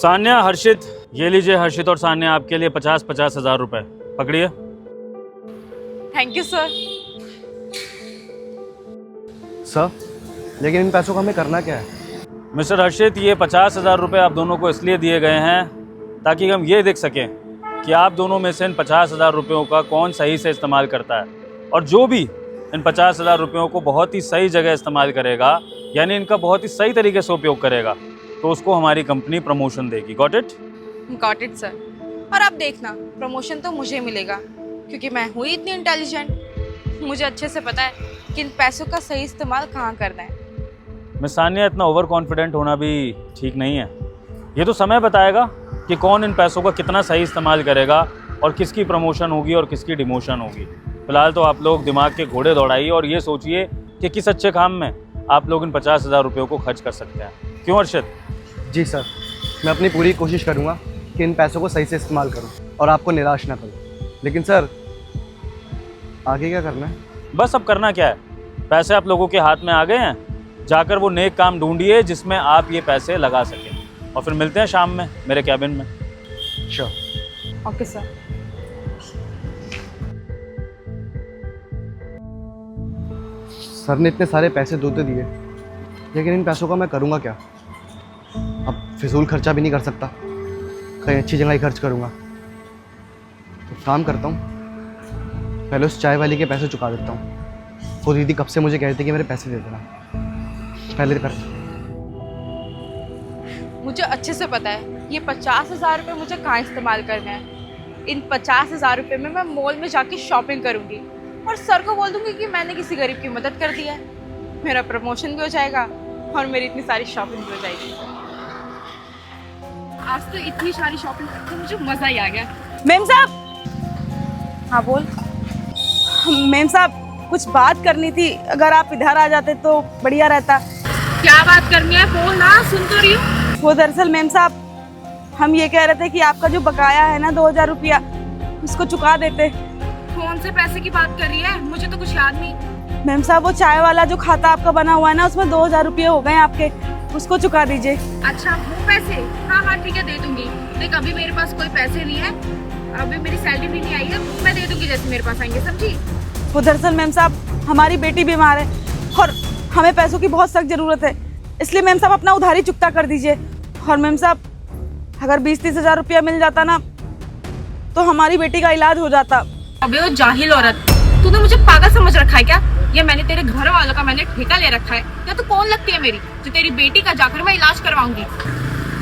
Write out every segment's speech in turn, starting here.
सान्या, हर्षित, ये लीजिए हर्षित और सान्या आपके लिए 50-50 हज़ार रुपए, पकड़िए। Thank you sir. सर, लेकिन इन पैसों का हमें करना क्या है? मिस्टर हर्षित, ये 50,000 रुपए आप दोनों को इसलिए दिए गए हैं ताकि हम ये देख सकें कि आप दोनों में से इन 50,000 रुपयों का कौन सही से इस्तेमाल करता है, और जो भी इन 50,000 रुपयों को बहुत ही सही जगह इस्तेमाल करेगा, यानी इनका बहुत ही सही तरीके से उपयोग करेगा, तो उसको हमारी कंपनी प्रमोशन देगी। Got it? Got it sir. और अब देखना, प्रमोशन तो मुझे मिलेगा क्योंकि मैं हुई इतनी इंटेलिजेंट। मुझे अच्छे से पता है कि इन पैसों का सही इस्तेमाल कहाँ करना है। मिस सान्या, इतना ओवर कॉन्फिडेंट होना भी ठीक नहीं है। ये तो समय बताएगा कि कौन इन पैसों का कितना सही इस्तेमाल करेगा और किसकी प्रमोशन होगी और किसकी डिमोशन होगी। फिलहाल तो आप लोग दिमाग के घोड़े दौड़ाइए और ये सोचिए कि किस अच्छे काम में आप लोग इन 50,000 रुपयों को खर्च कर सकते हैं। क्यों हर्षित? जी सर, मैं अपनी पूरी कोशिश करूँगा कि इन पैसों को सही से इस्तेमाल करूँ और आपको निराश ना करूँ। लेकिन सर, आगे क्या करना है? बस अब करना क्या है, पैसे आप लोगों के हाथ में आ गए हैं, जाकर वो नेक काम ढूंढिए जिसमें आप ये पैसे लगा सकें, और फिर मिलते हैं शाम में मेरे कैबिन में। श्योर। Okay sir. सर ने इतने सारे पैसे दो तो दिए, लेकिन इन पैसों का मैं करूँगा क्या? अब फिजूल खर्चा भी नहीं कर सकता, कहीं अच्छी जगह ही खर्च करूँगा। तो काम करता हूँ, पहले उस चाय वाली के पैसे चुका देता हूँ। वो दीदी कब से मुझे कह रही थी कि मेरे पैसे दे देना, पहले कर। मुझे अच्छे से पता है ये 50,000 रुपये मुझे कहाँ इस्तेमाल करना है। इन 50,000 रुपये में मैं मॉल में जाके शॉपिंग करूँगी और सर को बोल दूँगी कि मैंने किसी गरीब की मदद कर दी है। मेरा प्रमोशन भी हो जाएगा और मेरी इतनी सारी शॉपिंग भी हो जाएगी। आज तो इतनी सारी शॉपिंग करके मुझे मज़ा ही आ गया। मेम साहब। हाँ बोल। मेम साहब, कुछ बात करनी थी, अगर आप इधर आ जाते तो बढ़िया रहता। क्या बात करनी है? बोल ना, सुन तो रही हूँ। वो दरअसल मेम साहब, हम ये कह रहे थे कि आपका जो बकाया है ना 2,000 रुपया, उसको चुका देते। कौन से पैसे की बात कर रही है? मुझे तो कुछ याद नहीं। मेम साहब, वो चाय वाला जो खाता आपका बना हुआ है ना, उसमें 2,000 रुपये हो गए आपके, उसको चुका दीजिए। अच्छा, वो पैसे? हाँ हाँ ठीक है, दे दूंगी। देख, अभी मेरे पास कोई पैसे नहीं है, अभी मेरी सैलरी भी नहीं आई है, मैं दे दूंगी जैसे मेरे पास आएंगे, समझी? वो दरअसल मेम साहब, हमारी बेटी बीमार है और हमें पैसों की बहुत सख्त ज़रूरत है, इसलिए मेम साहब अपना उधारी चुकता कर दीजिए। और मेम साहब, अगर 20-30 हज़ार रुपया मिल जाता ना, तो हमारी बेटी का इलाज हो जाता। अबे वो जाहिल औरत, तूने मुझे पागल समझ रखा है क्या? या मैंने तेरे घर वालों का मैंने ठेका ले रखा है, या तू कौन लगती है मेरी जो तेरी बेटी का जाकर मैं इलाज करवाऊंगी?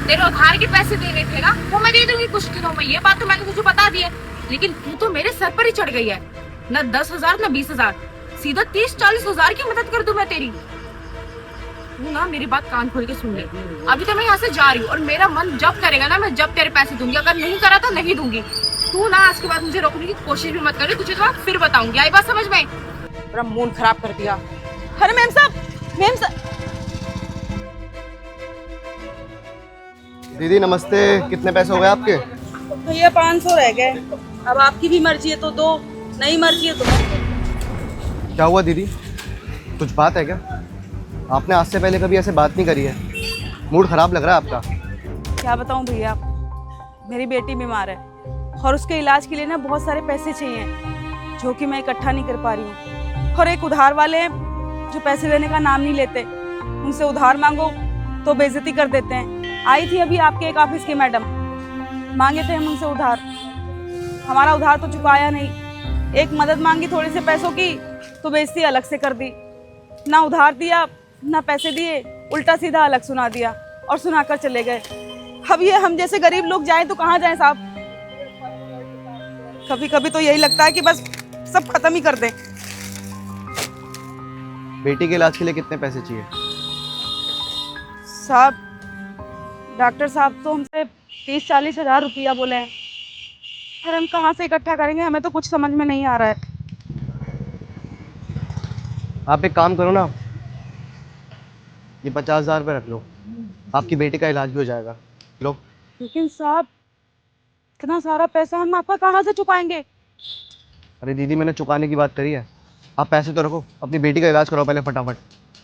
तेरे उधार के पैसे देने थे ना, वो मैं दे दूंगी कुछ दिनों में, ये बात तो मैंने तुझे बता दी है। लेकिन तू तो मेरे सर पर ही चढ़ गई है, ना 10,000 ना 20,000, सीधा 30-40 हज़ार की मदद कर दूं मैं तेरी। तू ना मेरी बात कान खोल के सुन ले। अभी तो मैं यहाँ से जा रही हूँ और मेरा मन जब करेगा ना, मैं जब तेरे पैसे दूंगी, अगर नहीं करा तो नहीं दूंगी। तू ना आज के बाद मुझे रोकने की कोशिश भी मत करी, तुझे तो फिर बताऊंगी। आई बात समझ में? पूरा मूड खराब कर दिया। अरे मेम साहब, मेम साहब। दीदी नमस्ते, कितने पैसे हो गए आपके? भैया 500 रह गए। अब आपकी भी मर्जी है तो दो, नहीं मर्जी है तो मत। क्या हुआ दीदी, कुछ बात है क्या? आपने आज से पहले कभी ऐसे बात नहीं करी है, मूड ख़राब लग रहा है आपका। क्या बताऊं भैया, मेरी बेटी बीमार है और उसके इलाज के लिए ना बहुत सारे पैसे चाहिए, जो कि मैं इकट्ठा नहीं कर पा रही हूँ। और एक उधार वाले हैं जो पैसे देने का नाम नहीं लेते, उनसे उधार मांगो तो बेइज्जती कर देते हैं। आई थी अभी आपके एक ऑफिस की मैडम, मांगे थे हम उनसे उधार, हमारा उधार तो चुकाया नहीं। एक मदद मांगी थोड़ी से पैसों की तो बेइज्जती अलग से कर दी, ना उधार दिया ना पैसे दिए, उल्टा सीधा अलग सुना दिया और सुनाकर चले गए। अब ये हम जैसे गरीब लोग जाएं तो कहाँ जाएं साहब? कभी कभी तो यही लगता है कि बस सब खत्म ही कर दें। बेटी के इलाज के लिए कितने पैसे चाहिए? साहब, डॉक्टर साहब तो हमसे 30-40 हज़ार रुपया बोले हैं, पर हम कहाँ से इकट्ठा करेंगे, हमें तो कुछ समझ में नहीं आ रहा है। आप एक काम करो ना, ये 50,000 रुपये रख लो, आपकी बेटी का इलाज भी हो जाएगा। लो। लेकिन साहब, इतना सारा पैसा हम आपका कहाँ से चुकाएंगे? अरे दीदी, मैंने चुकाने की बात करी है, आप पैसे तो रखो, अपनी बेटी का इलाज कराओ पहले फटाफट,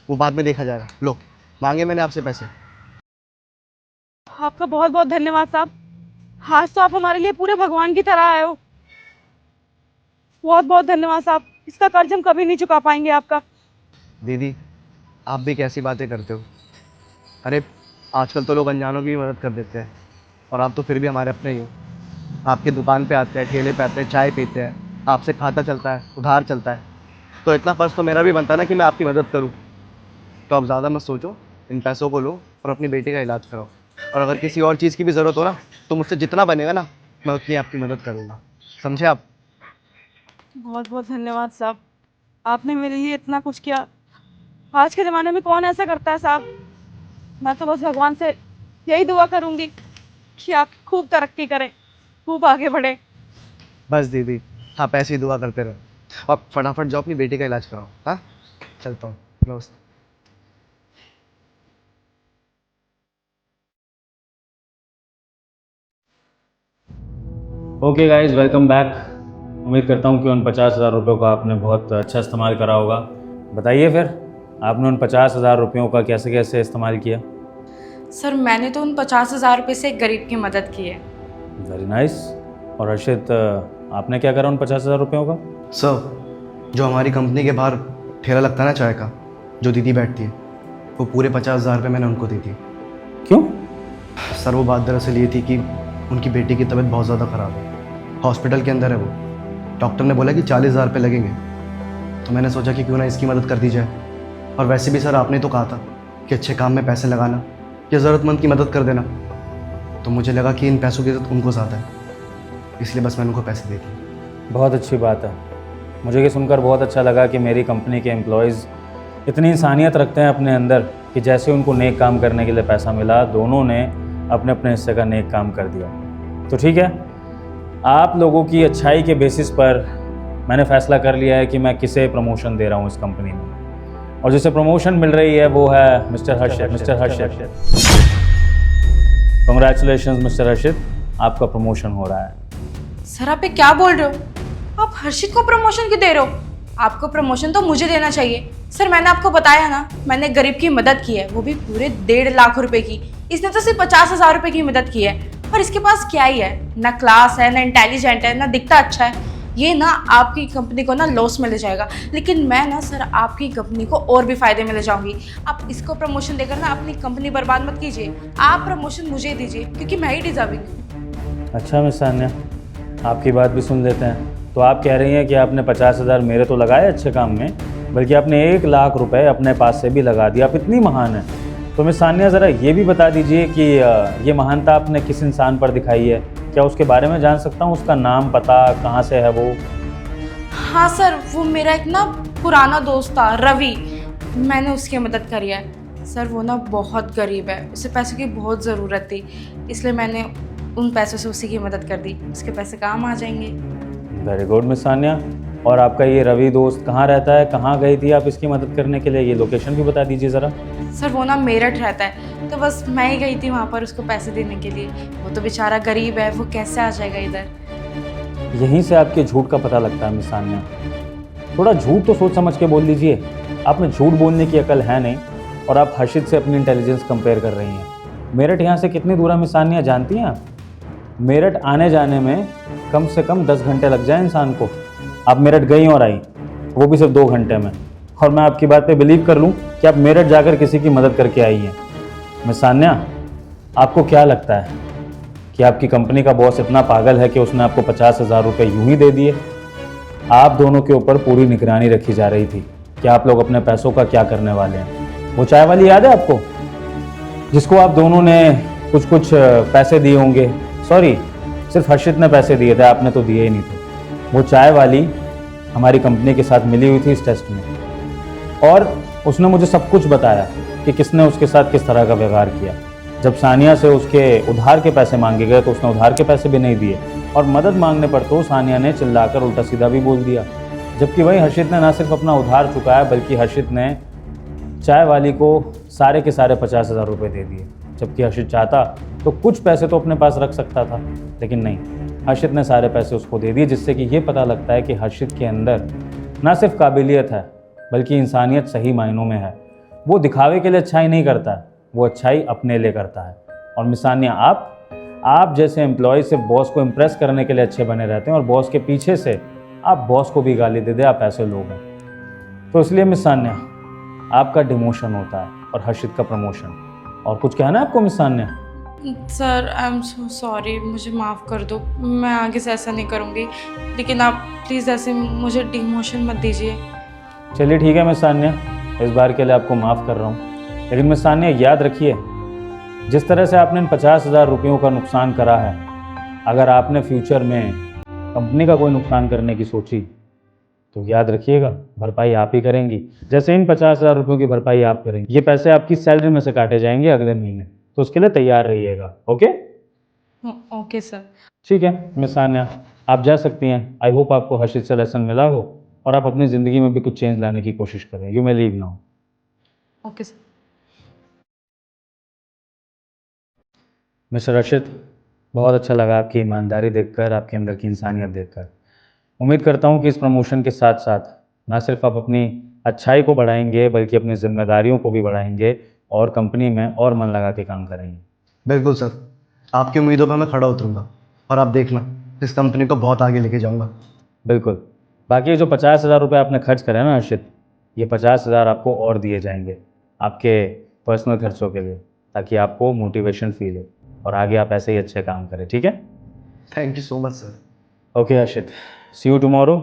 वो बाद में देखा जाएगा। लो, मांगे मैंने आपसे पैसे। आपका बहुत बहुत धन्यवाद साहब। आज तो आप हमारे लिए पूरे भगवान की तरह आए हो। बहुत बहुत धन्यवाद साहब, इसका कर्ज हम कभी नहीं चुका पाएंगे आपका। दीदी, आप भी कैसी बातें करते हो। अरे आजकल तो लोग अनजानों की भी मदद कर देते हैं, और आप तो फिर भी हमारे अपने ही हो। आपकी दुकान पे आते हैं, ठेले पे आते हैं, चाय पीते हैं, आपसे खाता चलता है, उधार चलता है, तो इतना फर्ज तो मेरा भी बनता है ना कि मैं आपकी मदद करूँ। तो आप ज़्यादा मत सोचो, इन पैसों को लो और अपनी बेटी का इलाज कराओ। और अगर किसी और चीज़ की भी ज़रूरत हो ना, तो मुझसे जितना बनेगा ना, मैं उतनी आपकी मदद करूँगा। समझे आप? बहुत बहुत धन्यवाद साहब, आपने मेरे लिए इतना कुछ किया। आज के ज़माने में कौन ऐसा करता है साहब। मैं तो बस भगवान से यही दुआ करूंगी कि आप खूब तरक्की करें, खूब आगे बढ़े। बस दीदी, आप ऐसे ही दुआ करते रहो। आप फटाफट जाओ, अपनी बेटी का इलाज कराओ। हाँ, चलता हूँ। नमस्ते। Okay guys, welcome back. उम्मीद करता हूँ कि उन 50,000 रुपयों का आपने बहुत अच्छा इस्तेमाल करा होगा। बताइए फिर, आपने उन 50,000 रुपयों का कैसे कैसे इस्तेमाल किया? सर मैंने तो उन 50,000 रुपये से एक गरीब की मदद की है। Very nice. और हर्षित, आपने क्या करा उन 50,000 रुपयों का? सर, जो हमारी कंपनी के बाहर ठेला लगता है ना चाय का, जो दीदी बैठती है, वो पूरे 50,000 रुपये मैंने उनको दी थी। क्यों? सर, वो बात दरअसल ये थी कि उनकी बेटी की तबीयत बहुत ज़्यादा ख़राब है, हॉस्पिटल के अंदर है वो। डॉक्टर ने बोला कि 40,000 रुपये लगेंगे, तो मैंने सोचा कि क्यों ना इसकी मदद कर दी जाए। और वैसे भी सर, आपने तो कहा था कि अच्छे काम में पैसे लगाना या ज़रूरतमंद की मदद कर देना, तो मुझे लगा कि इन पैसों की ज़रूरत उनको ज़्यादा है, इसलिए बस मैंने उनको पैसे दे दिए। बहुत अच्छी बात है। मुझे ये सुनकर बहुत अच्छा लगा कि मेरी कंपनी के एम्प्लॉयज़ इतनी इंसानियत रखते हैं अपने अंदर कि जैसे उनको नेक काम करने के लिए पैसा मिला, दोनों ने अपने अपने हिस्से का नेक काम कर दिया। तो ठीक है, आप लोगों की अच्छाई के बेसिस पर मैंने फ़ैसला कर लिया है कि मैं किसे प्रमोशन दे रहा हूँ इस कंपनी में, और जिसे प्रमोशन मिल रही है वो है मिस्टर हर्षित। मिस्टर हर्षित, कंग्रेचुलेशंस मिस्टर हर्षित, आपका प्रमोशन हो रहा है। सर आप ये क्या बोल रहे हो? आप हर्षित को प्रमोशन क्यों दे रहे हो? आपको प्रमोशन तो मुझे देना चाहिए। सर मैंने आपको बताया ना, मैंने गरीब की मदद की है, वो भी पूरे 1.5 लाख रुपए की। इसने तो सिर्फ 50,000 रुपए की मदद की है, और इसके पास क्या ही है, ना क्लास है, ना इंटेलिजेंट है, ना दिखता अच्छा है। ये ना आपकी कंपनी को ना लॉस में ले जाएगा, लेकिन मैं ना सर आपकी कंपनी को और भी फायदे में ले जाऊंगी। आप इसको प्रमोशन देकर ना अपनी कंपनी बर्बाद मत कीजिए। आप प्रमोशन मुझे दीजिए, क्योंकि मैं ही डिजर्विंग हूँ। अच्छा मिस सान्या, आपकी बात भी सुन लेते हैं। तो आप कह रही हैं कि आपने 50,000 मेरे तो लगाए अच्छे काम में, बल्कि आपने 1 लाख रुपए अपने पास से भी लगा दिया। आप इतनी महान हैं। तो मिस सान्या, ज़रा ये भी बता दीजिए कि ये महानता आपने किस इंसान पर दिखाई है? क्या उसके बारे में जान सकता हूँ? उसका नाम, पता, कहाँ से है वो? हाँ सर, वो मेरा एक ना पुराना दोस्त था रवि, मैंने उसकी मदद करी है। सर वो ना बहुत गरीब है, उसे पैसों की बहुत ज़रूरत थी, इसलिए मैंने उन पैसों से उसी की मदद कर दी। उसके पैसे काम आ जाएंगे। Very good miss Sanya. और आपका ये रवि दोस्त कहाँ रहता है? कहाँ गई थी आप इसकी मदद करने के लिए? ये लोकेशन भी बता दीजिए ज़रा। सर वो ना मेरठ रहता है, तो बस मैं ही गई थी वहाँ पर उसको पैसे देने के लिए। वो तो बेचारा गरीब है, वो कैसे आ जाएगा इधर। यहीं से आपके झूठ का पता लगता है मिस सान्या। थोड़ा झूठ तो सोच समझ के बोल लीजिए। आप में झूठ बोलने की अकल है नहीं, और आप हर्षित से अपनी इंटेलिजेंस कंपेयर कर रही हैं। मेरठ यहाँ से कितनी दूर है मिस सान्या, जानती हैं आप? मेरठ आने जाने में कम से कम 10 घंटे लग जाए इंसान को। आप मेरठ गई और आई, वो भी सिर्फ 2 घंटे में। और मैं आपकी बात पे बिलीव कर लूँ कि आप मेरठ जाकर किसी की मदद करके आई हैं। मिस सान्या, आपको क्या लगता है कि आपकी कंपनी का बॉस इतना पागल है कि उसने आपको 50,000 रुपये यूं ही दे दिए? आप दोनों के ऊपर पूरी निगरानी रखी जा रही थी कि आप लोग अपने पैसों का क्या करने वाले हैं। वो चाय वाली याद है आपको, जिसको आप दोनों ने कुछ कुछ पैसे दिए होंगे? सॉरी, सिर्फ हर्षित ने पैसे दिए थे, आपने तो दिए ही नहीं थे। वो चाय वाली हमारी कंपनी के साथ मिली हुई थी इस टेस्ट में, और उसने मुझे सब कुछ बताया कि किसने उसके साथ किस तरह का व्यवहार किया। जब सानिया से उसके उधार के पैसे मांगे गए तो उसने उधार के पैसे भी नहीं दिए, और मदद मांगने पर तो सानिया ने चिल्लाकर उल्टा सीधा भी बोल दिया। जबकि वही हर्षित ने ना सिर्फ अपना उधार चुकाया, बल्कि हर्षित ने चाय वाली को सारे के सारे 50,000 रुपये दे दिए। जबकि हर्षित चाहता तो कुछ पैसे तो अपने पास रख सकता था, लेकिन नहीं, हर्षित ने सारे पैसे उसको दे दिए, जिससे कि ये पता लगता है कि हर्षित के अंदर ना सिर्फ काबिलियत है, बल्कि इंसानियत सही मायनों में है। वो दिखावे के लिए अच्छाई नहीं करता है, वो अच्छाई अपने लिए करता है। और मिस सान्या, आप जैसे एम्प्लॉय से बॉस को इम्प्रेस करने के लिए अच्छे बने रहते हैं और बॉस के पीछे से आप बॉस को भी गाली दे आप ऐसे लोग हैं। तो इसलिए मिस सान्या, आपका डिमोशन होता है और हर्षित का प्रमोशन। और कुछ कहना है आपको miss Sanya? Sir I am so sorry, मुझे माफ़ कर दो, मैं आगे से ऐसा नहीं करूँगी, लेकिन आप प्लीज़ ऐसे मुझे डिमोशन मत दीजिए। चलिए ठीक है मिस सान्या, इस बार के लिए आपको माफ़ कर रहा हूँ। लेकिन मिस सान्या याद रखिए, जिस तरह से आपने इन 50,000 रुपयों का नुकसान करा है, अगर आपने फ्यूचर में कंपनी का कोई नुकसान करने की सोची तो याद रखिएगा भरपाई आप ही करेंगी। जैसे इन 50,000 रुपयों की भरपाई आप करेंगी, ये पैसे आपकी सैलरी में से काटे जाएंगे अगले महीने, तो उसके लिए तैयार रहिएगा। ओके? Okay sir. ठीक है मिस सान्या, आप जा सकती हैं। आई होप आपको हर्षित से लेसन मिला हो और आप अपनी ज़िंदगी में भी कुछ चेंज लाने की कोशिश करें। You may leave now. Okay sir. Mister Harshit, बहुत अच्छा लगा आपकी ईमानदारी देखकर, आपके अंदर की इंसानियत देखकर। उम्मीद करता हूँ कि इस प्रमोशन के साथ साथ ना सिर्फ आप अपनी अच्छाई को बढ़ाएंगे बल्कि अपनी जिम्मेदारियों को भी बढ़ाएंगे और कंपनी में और मन लगा के काम करेंगे। बिल्कुल सर, आपकी उम्मीदों पर मैं खड़ा उतरूंगा और आप देखना, इस कंपनी को बहुत आगे लेके जाऊंगा। बिल्कुल। बाकी जो 50,000 रुपये आपने खर्च करे ना हर्षित, ये 50,000 आपको और दिए जाएंगे आपके पर्सनल खर्चों के लिए, ताकि आपको मोटिवेशन फील हो और आगे आप ऐसे ही अच्छे काम करें। ठीक है? Thank you so much sir. Okay Harshit, see you tomorrow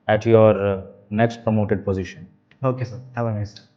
at your next promoted position. Okay sir, have a nice day.